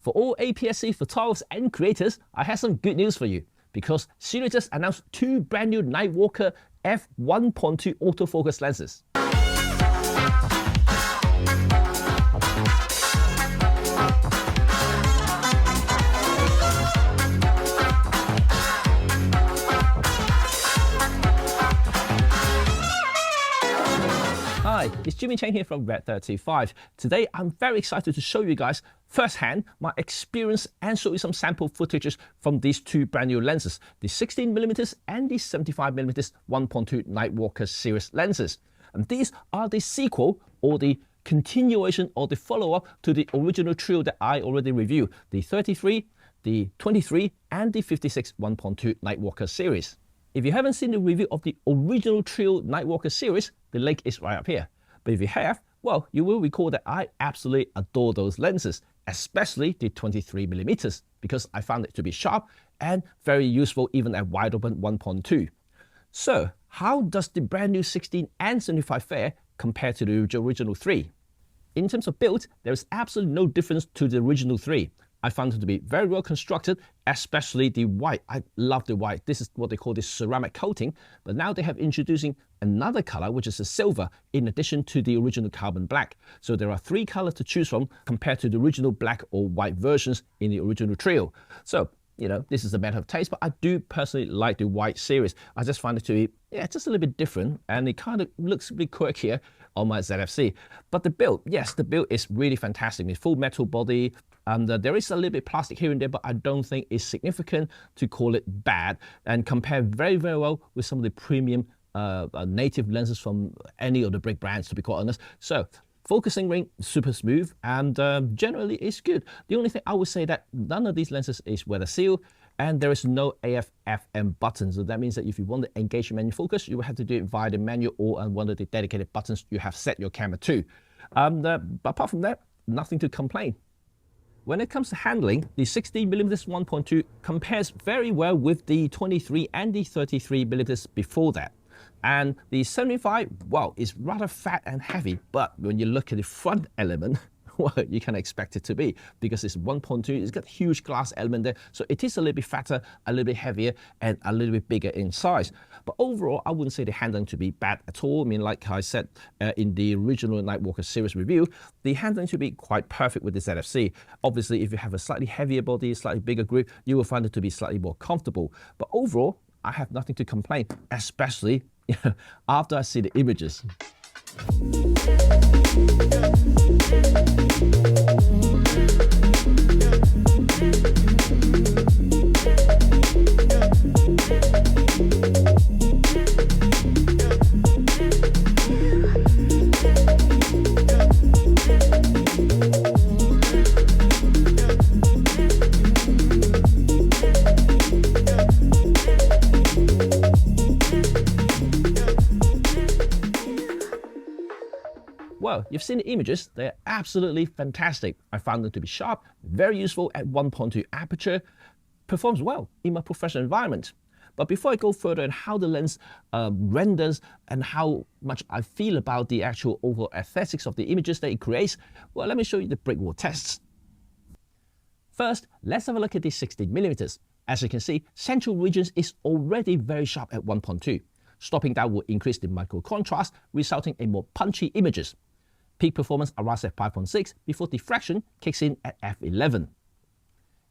For all APS-C photographers and creators, I have some good news for you because Sirui just announced two brand new Nightwalker f1.2 autofocus lenses. Hi, it's Cheng here from RED35. Today, I'm very excited to show you guys firsthand my experience and show you some sample footages from these two brand new lenses, the 16mm and the 75mm 1.2 Nightwalker series lenses. And these are the sequel or the continuation or the follow-up to the original trio that I already reviewed, the 33, the 23 and the 56 1.2 Nightwalker series. If you haven't seen the review of the original trio Nightwalker series, the link is right up here. But if you have, well, you will recall that I absolutely adore those lenses, especially the 23mm, because I found it to be sharp and very useful even at wide open 1.2. So, how does the brand new 16 and 75 fare compare to the original 3? In terms of build, there is absolutely no difference to the original 3. I found it to be very well constructed, especially the white. I love the white. This is what they call the ceramic coating, but now they have introducing another color, which is a silver, in addition to the original carbon black. So there are three colors to choose from compared to the original black or white versions in the original trio. So, you know, this is a matter of taste, but I do personally like the white series. I just find it to be, just a little bit different, and it kind of looks a bit quirkier on my ZFC. But the build, yes, the build is really fantastic. It's full metal body, and there is a little bit plastic here and there, but I don't think it's significant to call it bad, and compare very, very well with some of the premium native lenses from any of the big brands, to be quite honest. So, focusing ring, super smooth, and generally it's good. The only thing I would say that none of these lenses is weather sealed, and there is no AF/FM button. So that means that if you want to engage manual focus, you will have to do it via the manual or one of the dedicated buttons you have set your camera to. But apart from that, nothing to complain. When it comes to handling, the 16mm 1.2 compares very well with the 23 and the 33mm before that. And the 75, well, is rather fat and heavy, but when you look at the front element, well, you can expect it to be, because it's 1.2, it's got a huge glass element there, so it is a little bit fatter, a little bit heavier, and a little bit bigger in size. But overall, I wouldn't say the handling to be bad at all. I mean, like I said in the original Nightwalker series review, the handling should be quite perfect with the ZFC. Obviously, if you have a slightly heavier body, slightly bigger grip, you will find it to be slightly more comfortable. But overall, I have nothing to complain, especially after I see the images. Well, you've seen the images, they're absolutely fantastic. I found them to be sharp, very useful at 1.2 aperture, performs well in my professional environment. But before I go further on how the lens renders and how much I feel about the actual overall aesthetics of the images that it creates, well, let me show you the brick wall tests. First, let's have a look at the 16mm. As you can see, central regions is already very sharp at 1.2. Stopping down will increase the micro contrast, resulting in more punchy images. Peak performance arrives at 5.6 before diffraction kicks in at f11.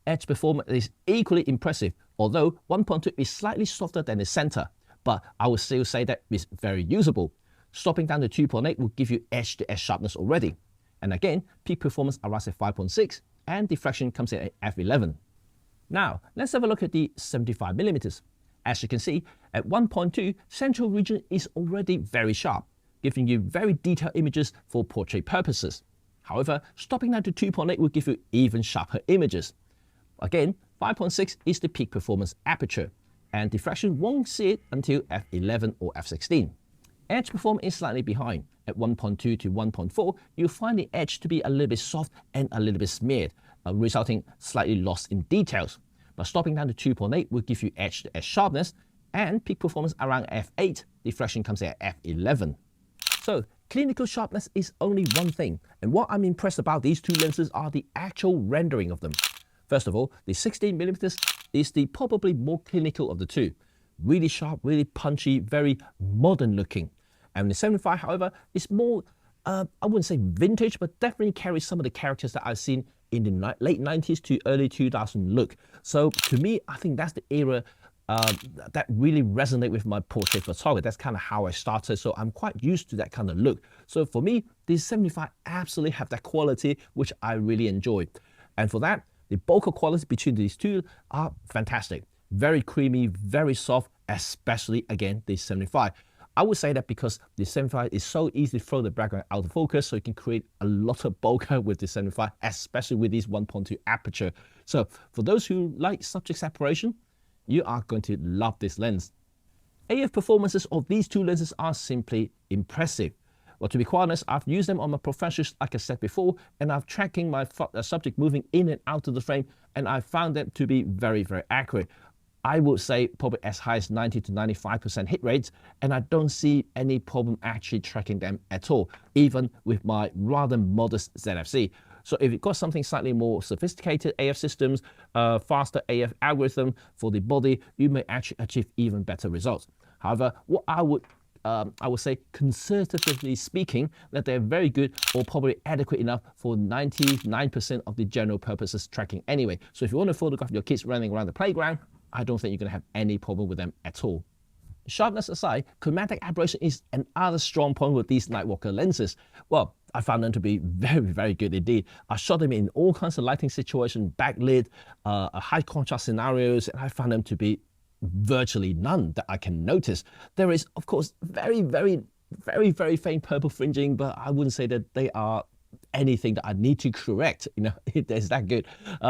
Edge performance is equally impressive, although 1.2 is slightly softer than the center, but I would still say that it's very usable. Stopping down to 2.8 will give you edge-to-edge sharpness already. And again, peak performance arrives at 5.6 and diffraction comes in at f11. Now, let's have a look at the 75mm. As you can see, at 1.2, central region is already very sharp, giving you very detailed images for portrait purposes. However, stopping down to 2.8 will give you even sharper images. Again, 5.6 is the peak performance aperture, and diffraction won't see it until f11 or f16. Edge performance is slightly behind. At 1.2 to 1.4, you'll find the edge to be a little bit soft and a little bit smeared, resulting slightly lost in details. But stopping down to 2.8 will give you edge-to-edge sharpness, and peak performance around f8, diffraction comes at f11. So Clinical sharpness is only one thing, and what I'm impressed about these two lenses are the actual rendering of them. First of all, the 16mm is the probably more clinical of the two. Really sharp, really punchy, very modern looking. And the 75, however, is more, I wouldn't say vintage, but definitely carries some of the characters that I've seen in the late 90s to early 2000 look. So to me, I think that's the era that really resonate with my portrait photography. That's kind of how I started, so I'm quite used to that kind of look. So for me, these 75 absolutely have that quality, which I really enjoy. And for that, the bokeh quality between these two are fantastic. Very creamy, very soft, especially, again, the 75. I would say that because the 75 is so easy to throw the background out of focus, so you can create a lot of bokeh with the 75, especially with this 1.2 aperture. So for those who like subject separation, you are going to love this lens. AF performances of these two lenses are simply impressive. Well, to be quite honest, I've used them on my professionals, like I said before, and I've tracking my subject moving in and out of the frame, and I found them to be very, very accurate. I would say probably as high as 90 to 95% hit rates, and I don't see any problem actually tracking them at all, even with my rather modest ZFC. So if you've got something slightly more sophisticated AF systems, faster AF algorithm for the body, you may actually achieve even better results. However, what I would say, conservatively speaking, that they're very good or probably adequate enough for 99% of the general purposes tracking anyway. So if you want to photograph your kids running around the playground, I don't think you're going to have any problem with them at all. Sharpness aside, chromatic aberration is another strong point with these Nightwalker lenses. Well, I found them to be very, very good indeed. I shot them in all kinds of lighting situations, backlit, high contrast scenarios, and I found them to be virtually none that I can notice. There is, of course, very, very faint purple fringing, but I wouldn't say that they are anything that I need to correct. You know, it's that good.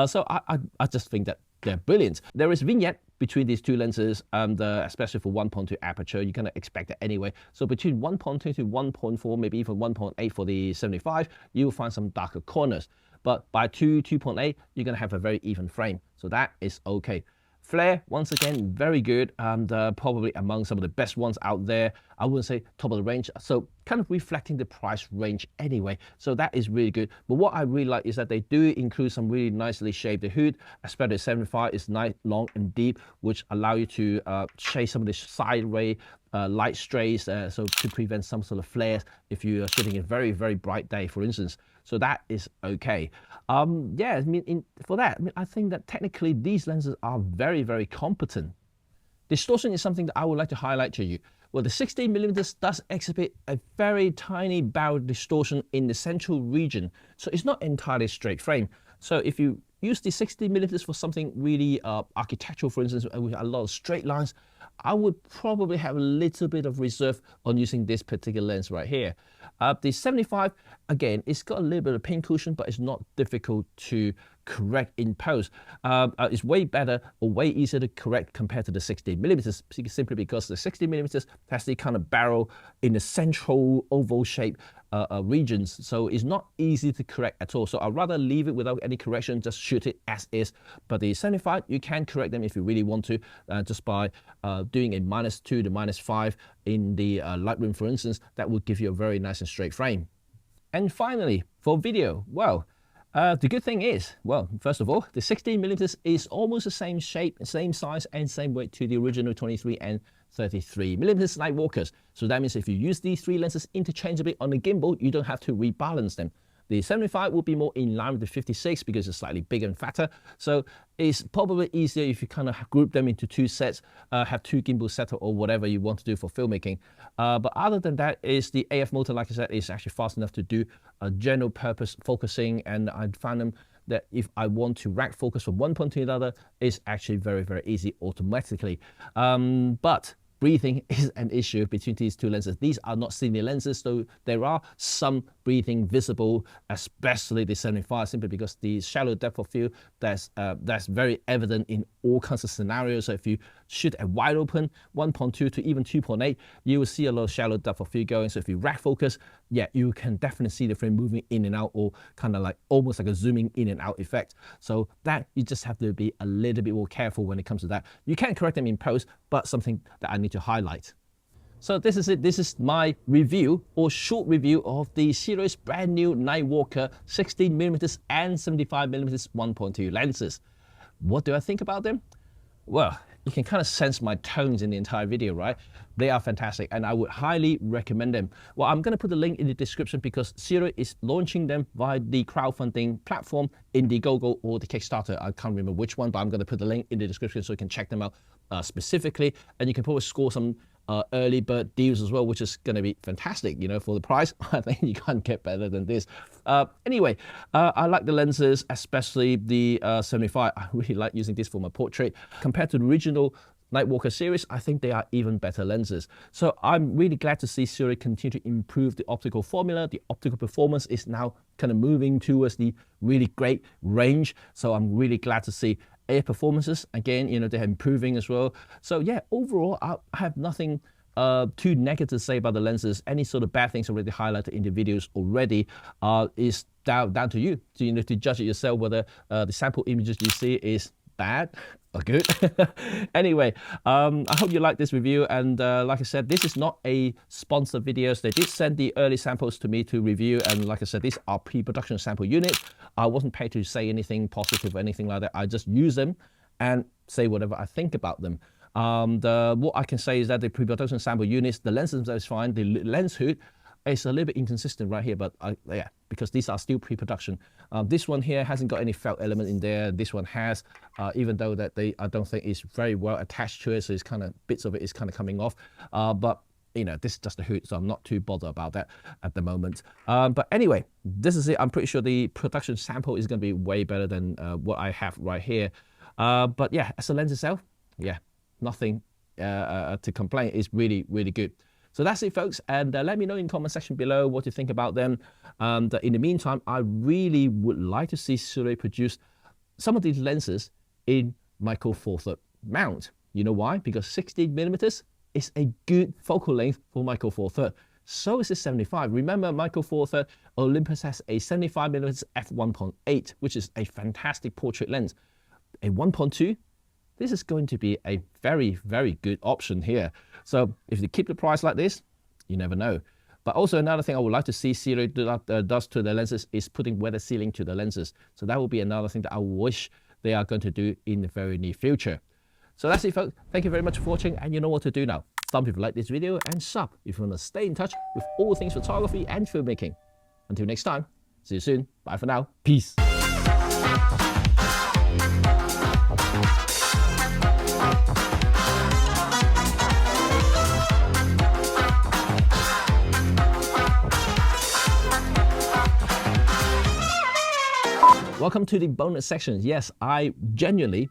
So I just think that they're brilliant. There is vignette between these two lenses, and especially for 1.2 aperture, you're going to expect that anyway. So between 1.2 to 1.4, maybe even 1.8 for the 75, you will find some darker corners. But by 2.8, you're going to have a very even frame. So that is okay. Flare, once again, very good, and probably among some of the best ones out there. I wouldn't say top of the range, so kind of reflecting the price range anyway. So that is really good. But what I really like is that they do include some really nicely shaped hood, especially the 75 is nice, long and deep, which allow you to shade some of the side ray light strays, so to prevent some sort of flares if you are shooting a very, very bright day, for instance. So that is okay. Yeah, I mean, for that, I think that technically these lenses are very, very competent. Distortion is something that I would like to highlight to you. Well, the 16mm does exhibit a very tiny barrel distortion in the central region, so it's not entirely straight frame. So if you use the 16mm for something really architectural, for instance, with a lot of straight lines, I would probably have a little bit of reserve on using this particular lens right here. The 75, again, it's got a little bit of pincushion, but it's not difficult to correct in post. It's way better or way easier to correct compared to the 16mm, simply because the 16mm has the kind of barrel in the central oval shape regions, so it's not easy to correct at all. So I'd rather leave it without any correction, just shoot it as is. But the 75, you can correct them if you really want to, just by doing a -2 to -5 in the Lightroom, for instance. That will give you a very nice and straight frame. And finally, for video, well, the good thing is, well, first of all, the 16mm is almost the same shape, same size, and same weight to the original 23 and 33mm Nightwalkers. So that means if you use these three lenses interchangeably on the gimbal, you don't have to rebalance them. The 75 will be more in line with the 56 because it's slightly bigger and fatter. So it's probably easier if you kind of group them into two sets, have two gimbal setup or whatever you want to do for filmmaking. But other than that, is the AF motor, like I said, is actually fast enough to do a general purpose focusing, and I found them that if I want to rack focus from one point to another, it's actually very, very easy automatically. But breathing is an issue between these two lenses. These are not cine lenses, so there are some breathing visible, especially the 75, simply because the shallow depth of field that's very evident in all kinds of scenarios. So if you shoot at wide open 1.2 to even 2.8, you will see a lot of shallow depth of field going. So if you rack focus, yeah, you can definitely see the frame moving in and out, or kind of like almost like a zooming in and out effect. So that you just have to be a little bit more careful when it comes to that. You can correct them in post, but something that I need to highlight. So this is it. This is my review or short review of the Sirui brand new Nightwalker 16mm and 75mm 1.2 lenses. What do I think about them? Well, you can kind of sense my tones in the entire video, right? They are fantastic and I would highly recommend them. Well, I'm going to put the link in the description because Sirui is launching them via the crowdfunding platform Indiegogo or the Kickstarter. I can't remember which one, but I'm going to put the link in the description so you can check them out specifically. And you can probably score some early bird deals as well, which is going to be fantastic, you know, for the price. I think you can't get better than this. Anyway, I like the lenses, especially the 75. I really like using this for my portrait. Compared to the original Nightwalker series, I think they are even better lenses. So I'm really glad to see Sirui continue to improve the optical formula. The optical performance is now kind of moving towards the really great range. So I'm really glad to see air performances, again, you know, they're improving as well. So yeah, overall, I have nothing too negative to say about the lenses. Any sort of bad things already highlighted in the videos already is down to you. So you know, to judge it yourself whether the sample images you see is bad or good. Anyway, I hope you like this review, and like I said, this is not a sponsored video. They did send the early samples to me to review, and like I said, these are pre-production sample units. I wasn't paid to say anything positive or anything like that. I just use them and say whatever I think about them. What I can say is that the pre-production sample units, the lens themselves is fine. The lens hood is a little bit inconsistent right here, but yeah, because these are still pre-production. This one here hasn't got any felt element in there. This one has, even though that I don't think it's very well attached to it, so it's kind of bits of it is kind of coming off. But you know, this is just a hood, so I'm not too bothered about that at the moment. But anyway, this is it. I'm pretty sure the production sample is going to be way better than what I have right here. But yeah, as a lens itself, yeah, nothing to complain. It's really, really good. So that's it, folks, and let me know in the comment section below what you think about them. In the meantime, I really would like to see Sirui produce some of these lenses in micro four thirds mount. You know why? Because 16mm is a good focal length for micro four thirds. So is the 75. Remember, micro four thirds, Olympus has a 75mm f1.8, which is a fantastic portrait lens. A 1.2. This is going to be a very, very good option here. So if they keep the price like this, you never know. But also another thing I would like to see Sirui does to the lenses is putting weather sealing to the lenses. So that will be another thing that I wish they are going to do in the very near future. So that's it, folks. Thank you very much for watching, and you know what to do now. Thumb if you like this video, and sub if you want to stay in touch with all things photography and filmmaking. Until next time, see you soon. Bye for now. Peace. Welcome to the bonus section. Yes, I genuinely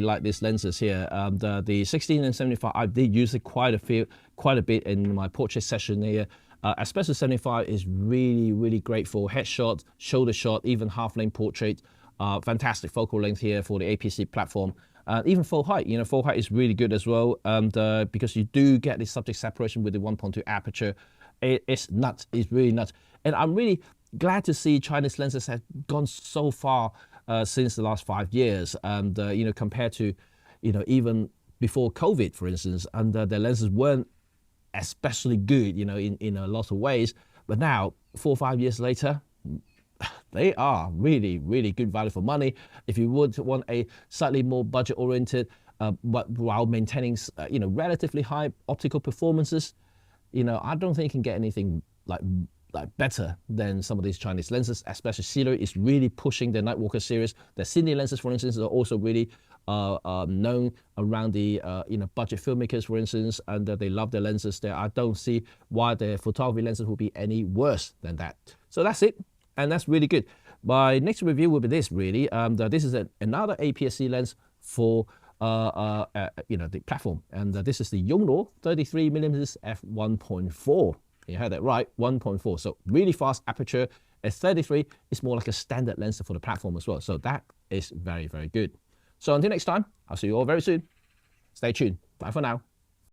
like these lenses here. The 16 and 75, I did use it quite a bit in my portrait session here. Especially 75 is really great for headshot, shoulder shot, even half-length portrait. Fantastic focal length here for the APS-C platform. Even full height, you know, full height is really good as well, because you do get the subject separation with the 1.2 aperture. It's nuts. It's really nuts, and I'm really glad to see Chinese lenses have gone so far since the last 5 years, and you know, compared to, you know, even before COVID, for instance, and their lenses weren't especially good, you know, in a lot of ways. But now, 4 or 5 years later, they are really good value for money. If you would want a slightly more budget-oriented, but while maintaining, you know, relatively high optical performances, you know, I don't think you can get anything like better than some of these Chinese lenses. Especially Sirui is really pushing their Nightwalker series. Their cine lenses, for instance, are also really known around the you know, budget filmmakers, for instance, and they love their lenses there. I don't see why their photography lenses will be any worse than that. So that's it, and that's really good. My next review will be this, really. This is another APS-C lens for you know, the platform, and this is the Yongnuo 33mm f1.4. You heard that right, 1.4. So really fast aperture. At 33, it's more like a standard lens for the platform as well. So that is very good. So until next time, I'll see you all very soon. Stay tuned. Bye for now.